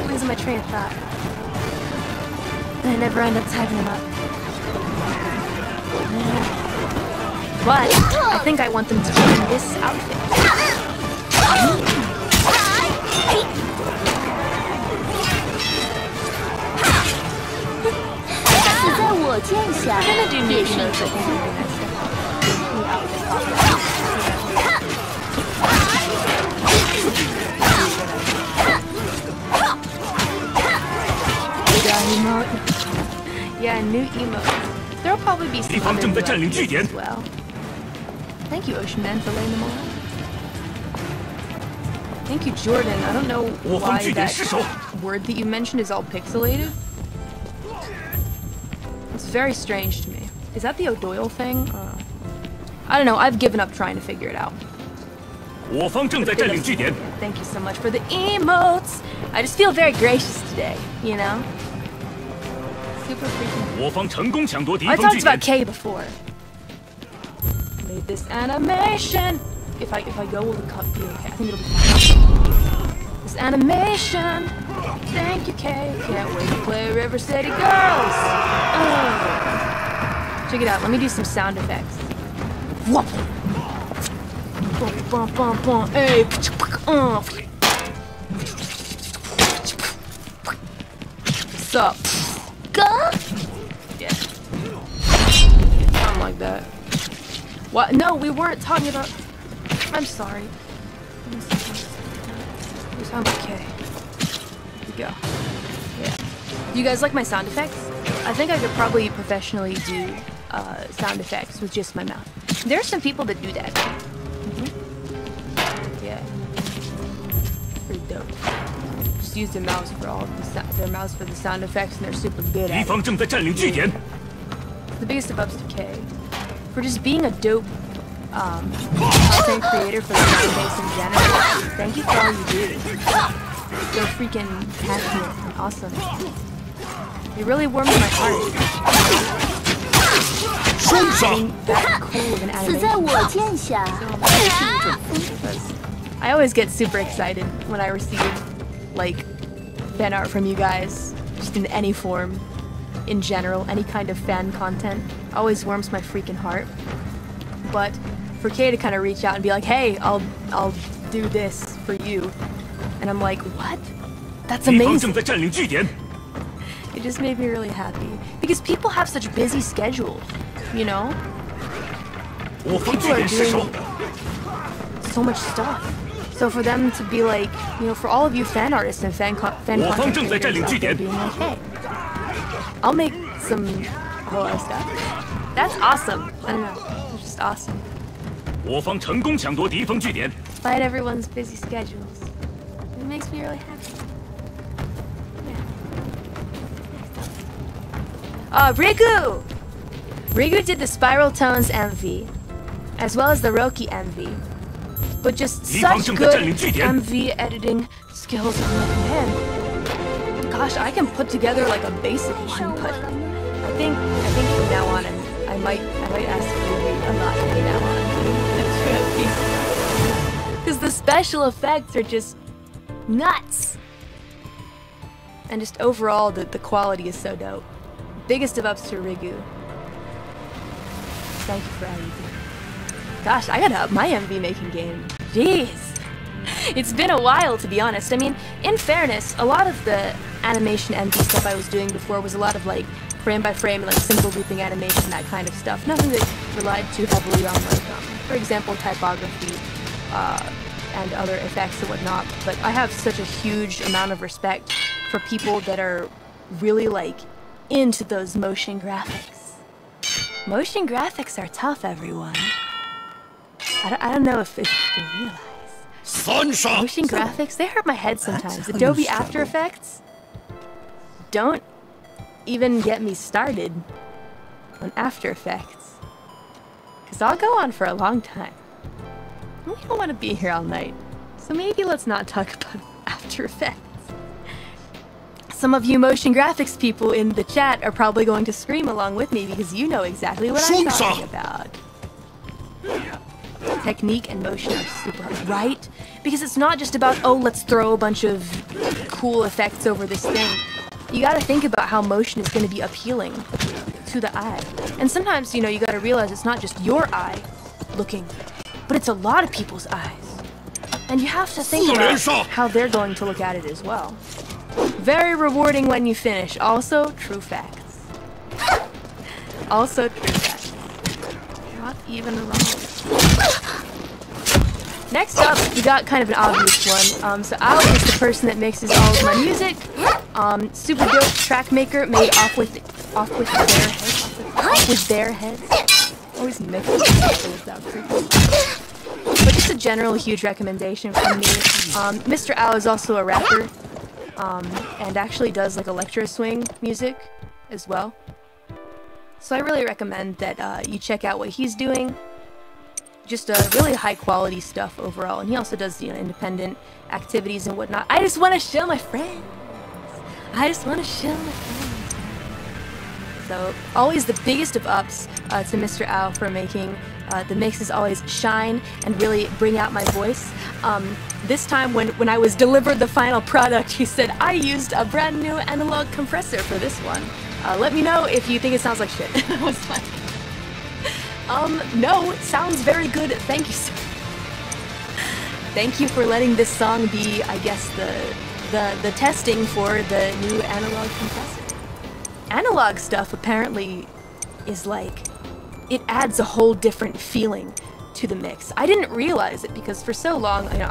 Speaker 1: losing my train of thought. And I never end up typing them up. But I think I want them to be in this outfit.
Speaker 3: 死在我剑下，
Speaker 1: I'm gonna do new
Speaker 3: 也是一
Speaker 1: emotes,
Speaker 3: 种
Speaker 1: I think would be nice. New outfit. Yeah, new emote. There'll probably be some
Speaker 4: 敌方
Speaker 1: other
Speaker 4: 正在
Speaker 1: new
Speaker 4: 占领据
Speaker 1: ideas
Speaker 4: 点
Speaker 1: as。well. Thank you, Ocean Man, for laying them all out. Thank you, Jordan. I don't know
Speaker 4: 我方
Speaker 1: why
Speaker 4: 据点
Speaker 1: that
Speaker 4: 失守。
Speaker 1: word that you mentioned is all pixelated. It's very strange to me. Is that the O'Doyle thing? I don't know. I've given up trying to figure it out.
Speaker 4: 我方正在占领据点。
Speaker 1: Thank you so much for the emotes. I just feel very gracious today, you know? Super freaking.
Speaker 4: 我方成功抢夺敌
Speaker 1: I
Speaker 4: 方据
Speaker 1: talked about
Speaker 4: 点。
Speaker 1: K before. Made this animation. If I go, will the cut be okay? I think it'll be fine. This animation. Thank you, K. Can't wait to play River City Girls. Check it out. Let me do some sound effects. Whoop. Bum, bum, bum, bum. Hey. What's up? Yeah. Something like that. What? No, we weren't talking about. I'm sorry. We sound okay. Here we go. Yeah. Do you guys like my sound effects? I think I could probably professionally do sound effects with just my mouth. There are some people that do that. Yeah. Pretty dope. Just use their mouths for all of the sound effects, and they're super good
Speaker 4: 敌
Speaker 1: at it.
Speaker 4: 方正在占领据点。
Speaker 1: The biggest of ups to K for just being a dope content creator for the fan base in general. Thank you for all you do. You're freaking passionate and awesome. You really warmed my heart.
Speaker 4: 双杀！
Speaker 1: Being that cool of an
Speaker 3: 死在
Speaker 1: animation.
Speaker 3: 我剑下，
Speaker 1: I always get super excited when I receive like fan art from you guys, just in any form, in general, any kind of fan content. Always warms my freaking heart. But for Kay to kind of reach out and be like, "Hey, I'll do this for you," and I'm like, "What? That's
Speaker 4: 敌方
Speaker 1: amazing!"
Speaker 4: 正在占领据点。
Speaker 1: It just made me really happy because people have such busy schedules, you know.
Speaker 4: 我方
Speaker 1: People
Speaker 4: 据
Speaker 1: are
Speaker 4: 点失守
Speaker 1: doing。so much stuff. So for them to be like, you know, for all of you fan artists and fan
Speaker 4: 我方
Speaker 1: content
Speaker 4: 正在占领
Speaker 1: creators
Speaker 4: 据
Speaker 1: out there
Speaker 4: 点。
Speaker 1: being like, hey, I'll make some whole other stuff. That's awesome. I don't know. It's just awesome.
Speaker 4: 我方成功抢夺敌方据点。
Speaker 1: Despite everyone's busy schedules, it makes me really happy. Yeah. Rigu! Rigu did the Spiral Tones MV, as well as the Roki MV. but just such good MV editing skills. I'm like, man, gosh, I can put together like a basic one, but I think from now on, I might ask for a lot from now on. Because the special effects are just nuts. And just overall, the quality is so dope. Biggest of ups to Rigu. Thank you for all you do. Gosh, I gotta up my MV making game. Jeez. It's been a while, to be honest. I mean, in fairness, a lot of the animation MV stuff I was doing before was a lot of like frame by frame, like simple looping animation, that kind of stuff. Nothing that relied too heavily on like, for example, typography and other effects and whatnot. But I have such a huge amount of respect for people that are really like into those motion graphics. Motion graphics are tough, everyone. I don't know if you realize. Motion graphics, they hurt my head sometimes. Adobe After Effects, don't even get me started on After Effects. Because I'll go on for a long time. We don't want to be here all night. So maybe let's not talk about After Effects. Some of you motion graphics people in the chat are probably going to scream along with me because you know exactly what I'm talking about. Technique and motion are super hard, right? Because it's not just about, oh, let's throw a bunch of cool effects over this thing. You gotta think about how motion is gonna be appealing to the eye. And sometimes, you know, you gotta realize it's not just your eye looking, but it's a lot of people's eyes. And you have to think about how they're going to look at it as well. Very rewarding when you finish. Also, true facts. Also, true facts. Not even wrong. Next up, we got kind of an obvious one. So Al is the person that mixes all of my music. Super dope track maker made off with their heads. Always mixing people without creeping. But just a general huge recommendation from me. Mr. Al is also a rapper. And actually does like electro swing music as well. So I really recommend that you check out what he's doing. Just really high quality stuff overall, and he also does, you know, independent activities and whatnot. I just want to show my friends. So always the biggest of ups to Mr. Al for making the mixes always shine and really bring out my voice. This time when I was delivered the final product, he said, I used a brand new analog compressor for this one. Let me know if you think it sounds like shit. I was like, no, it sounds very good. Thank you, sir. Thank you for letting this song be, I guess, the testing for the new analog compressor. Analog stuff apparently is like, it adds a whole different feeling to the mix. I didn't realize it because for so long, you know,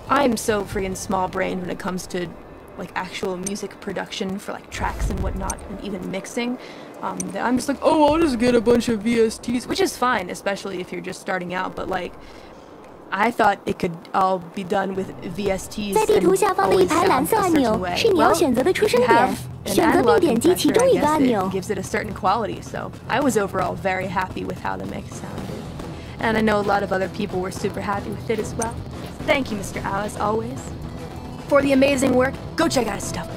Speaker 1: I'm so freaking small-brained when it comes to like actual music production for like tracks and whatnot, and even mixing. That I'm just like, oh, I'll just get a bunch of VSTs, which is fine, especially if you're just starting out. But like, I thought it could all be done with VSTs.
Speaker 3: 在地图下方的一排蓝色按钮是你要选择的出生点，选择并点击其中一个按钮。
Speaker 1: gives it a certain quality, so I was overall very happy with how the mix sounded, and I know a lot of other people were super happy with it as well. Thank you, Mr. Al, as always, for the amazing work. Go check out his stuff.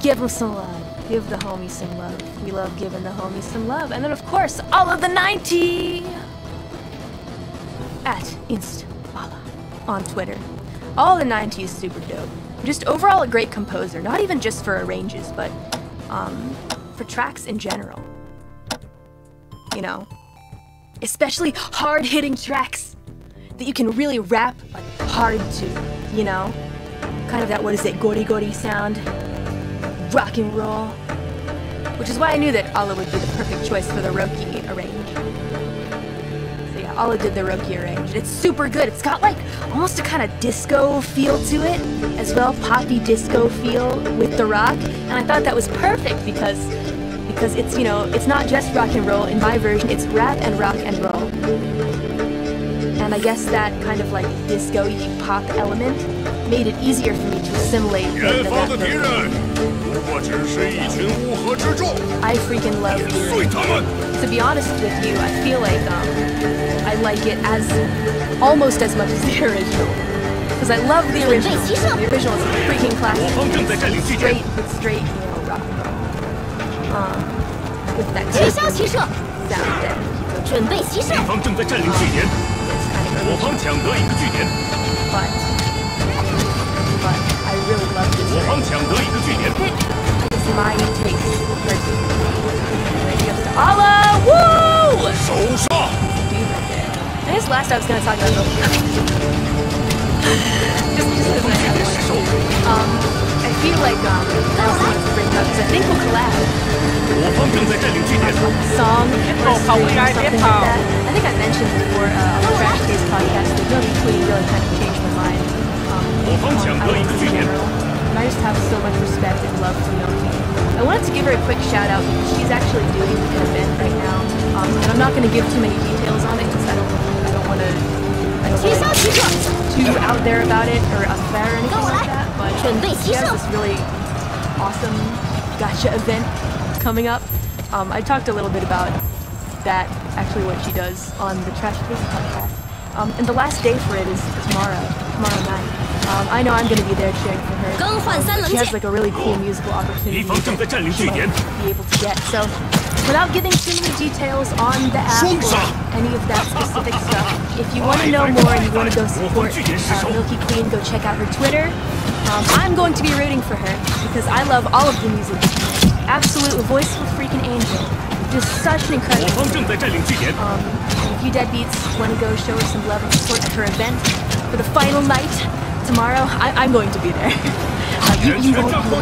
Speaker 1: Give him some love. Give the homies some love. We love giving the homies some love. And then, of course, all of the 90 at Installa on Twitter. All the 90 is super dope. Just overall a great composer. Not even just for arranges, but for tracks in general. You know, especially hard-hitting tracks that you can really rap like hard to. You know, kind of that, what is it, gori gori sound. Rock and roll, which is why I knew that Alla would be the perfect choice for the Roki arrange. So yeah, Alla did the Roki arrange. It's super good. It's got like almost a kind of disco feel to it, as well, poppy disco feel with the rock. And I thought that was perfect because it's, you know, it's not just rock and roll. In my version, it's rap and rock and roll. And I guess that kind of like disco-y pop element made it easier for me to assimilate into that movie. I freaking love it. To be honest with you, I feel like I like it almost as much as the original. Because I love the original. The original is a freaking classic. It's straight, you know, rock and roll. With that sound that
Speaker 3: 准备袭射。
Speaker 1: it's kind of but I really love this. It's my taste personally. Allah! Woo! I guess last I was gonna talk about just because I feel like I also want to bring up because I think we'll collab. Song or something like that. I think I mentioned before on the Trash Taste podcast that Milky Queen really kind of changed my mind in general. And I just have so much respect and love for Milky. I wanted to give her a quick shout out because she's actually doing an event right now. And I'm not going to give too many details on it because I don't want to too out there about it or affair or anything like that. But she has this really awesome gacha event coming up. I talked a little bit about that, actually what she does on the Trash Taste podcast. And the last day for it is tomorrow night. I know I'm going to be there cheering for her. She has like a really cool musical opportunity that she might be able to get. So, without giving too many details on the app or any of that specific stuff, if you want to know more and you want to go support Milky Queen, go check out her Twitter. I'm going to be rooting for her because I love all of the music. Absolute voice of a freaking angel. Just such an incredible. If you deadbeats want to go show her some love and support at her event for the final night tomorrow, I'm going to be there. You won't be.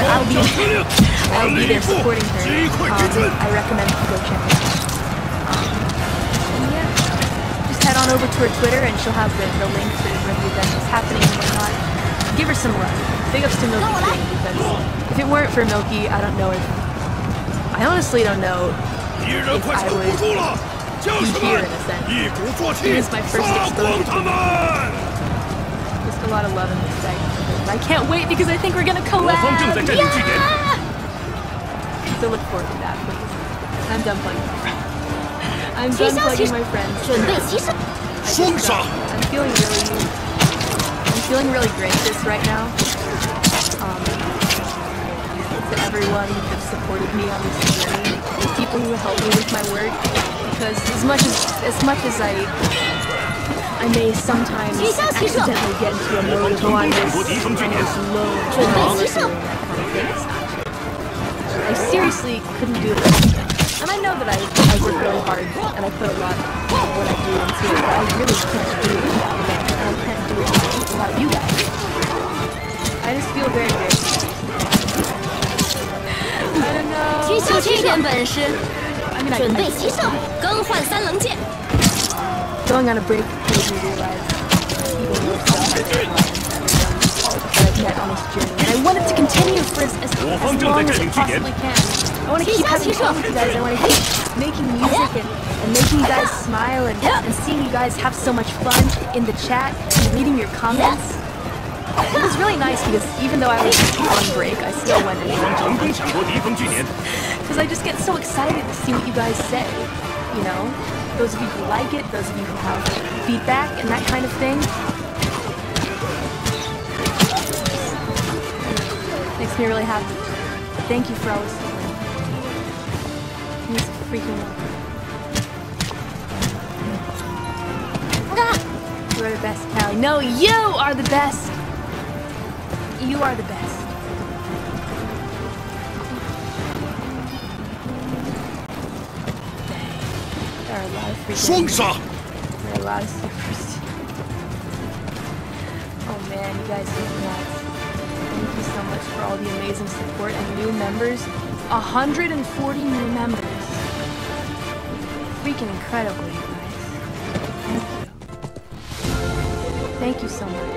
Speaker 1: I'll be there supporting her. I recommend you go check it out. And yeah, just head on over to her Twitter and she'll have the link to where the event is happening and whatnot. Give her some love. Big ups to Milky Queen because if it weren't for Milky, I honestly don't know if I would be here in a sense. It is my first exposure to Milky. Just a lot of love and respect. I can't wait because I think we're gonna collab! Yeah! So look forward to that, please. I'm done plugging my friends. I'm done plugging my friends. I'm feeling really gracious right now. To everyone who has supported me on this journey, the people who helped me with my work, because as much as I may sometimes accidentally get into a mode of blindness, I seriously couldn't do this. And I know that I work really hard and I put a lot of what I do into it, but I really can't do it without them. And I can't do it without you guys. I just feel very grateful. I don't know. I mean, going on a break made me realize even more stuff that I've met on this journey. And I want it to continue for as long as it possibly can. I want to keep having fun with you guys. I want to keep making music and making you guys smile and seeing you guys have so much fun in the chat and reading your comments. It was really nice because even though I was on break, I still went and because I just get so excited to see what you guys say. You know, those of you who like it, those of you who have feedback and that kind of thing. Makes me really happy. Thank you for all this support. It's freaking awesome. You are the best, Callie. No, you are the best. You are the best. There are a lot of freaking... There are a lot of supers. Oh man, you guys are nuts. Thank you so much for all the amazing support and new members. 140 new members. Freaking incredible, you guys. Thank you. Thank you so much.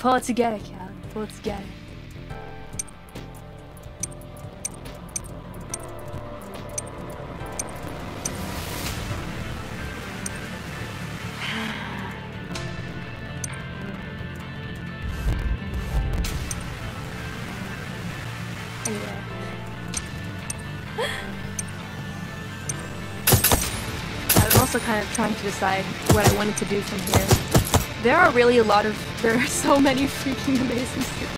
Speaker 1: Pull it together, Callie. Pull it together. Anyway. I was also kind of trying to decide what I wanted to do from here. There are so many freaking amazing